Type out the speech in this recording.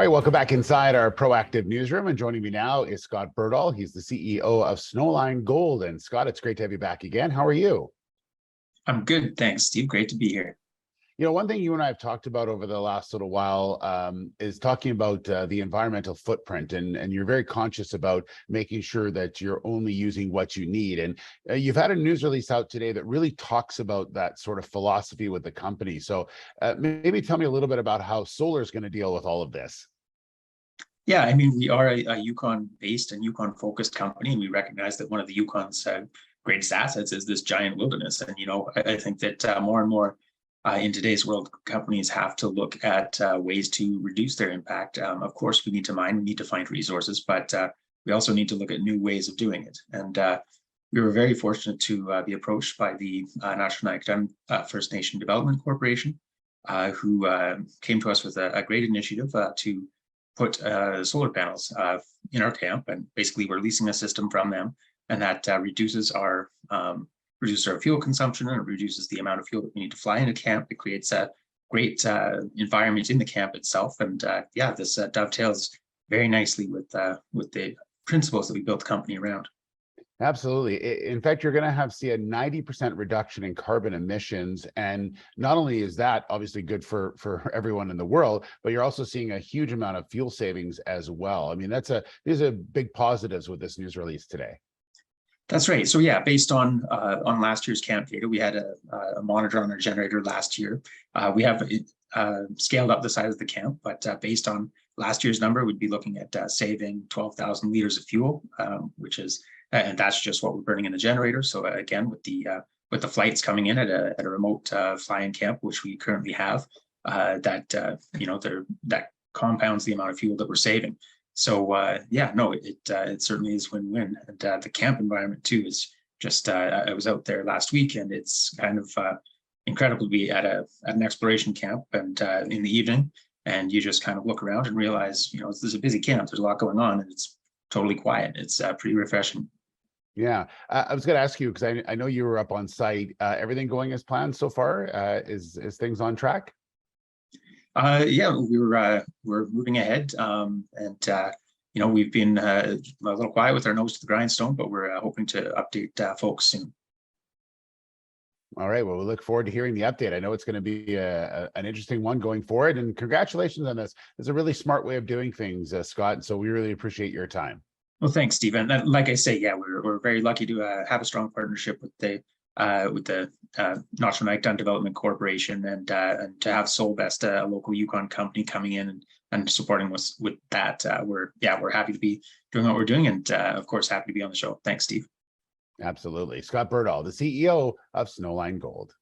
right, welcome back inside our proactive newsroom. And joining me now is Scott Birdall. He's the CEO of Snowline Gold. And Scott, it's great to have you back again. How are you? I'm good, thanks, Steve. Great to be here. You know, one thing you and I have talked about over the last little while is talking about the environmental footprint, and you're very conscious about making sure that you're only using what you need. And you've had a news release out today that really talks about that sort of philosophy with the company. So maybe tell me a little bit about how solar is going to deal with all of this. Yeah, I mean, we are a Yukon-based and Yukon-focused company, and we recognize that one of the Yukon's greatest assets is this giant wilderness. And, you know, I think that more and more in today's world, companies have to look at ways to reduce their impact. Of course, we need to mine, we need to find resources, but we also need to look at new ways of doing it. And we were very fortunate to be approached by the Nacho First Nation Development Corporation, who came to us with a great initiative to put solar panels in our camp. And basically, we're leasing a system from them, and that reduces our fuel consumption, and it reduces the amount of fuel that we need to fly into camp. It creates a great environment in the camp itself, and yeah, this dovetails very nicely with the principles that we built the company around. Absolutely. In fact, you're going to see a 90% reduction in carbon emissions. And not only is that obviously good for everyone in the world, but you're also seeing a huge amount of fuel savings as well. I mean, these are big positives with this news release today. That's right. So yeah, based on last year's camp data, we had a monitor on our generator last year. We have scaled up the size of the camp, but based on last year's number, we'd be looking at saving 12,000 liters of fuel, which is, and that's just what we're burning in the generator. So again, with the flights coming in at a remote flying camp, which we currently have, that compounds the amount of fuel that we're saving. So yeah, no, it certainly is win-win. And the camp environment too is just, I was out there last week, and it's kind of incredible to be at an exploration camp and in the evening, and you just kind of look around and realize, you know, this is a busy camp. There's a lot going on, and it's totally quiet. It's pretty refreshing. Yeah, I was going to ask you, because I know you were up on site. Everything going as planned so far? Is things on track? Yeah, we're moving ahead, and you know, we've been a little quiet with our nose to the grindstone, but we're hoping to update folks soon. All right. Well, we look forward to hearing the update. I know it's going to be an interesting one going forward, and congratulations on this. It's a really smart way of doing things, Scott. So we really appreciate your time. Well, thanks, Stephen. And like I say, yeah, we're very lucky to have a strong partnership with the Nacho Development Corporation, and to have Solvest, a local Yukon company, coming in and supporting us with that. We're happy to be doing what we're doing, and of course, happy to be on the show. Thanks, Steve. Absolutely. Scott Birdall, the CEO of Snowline Gold.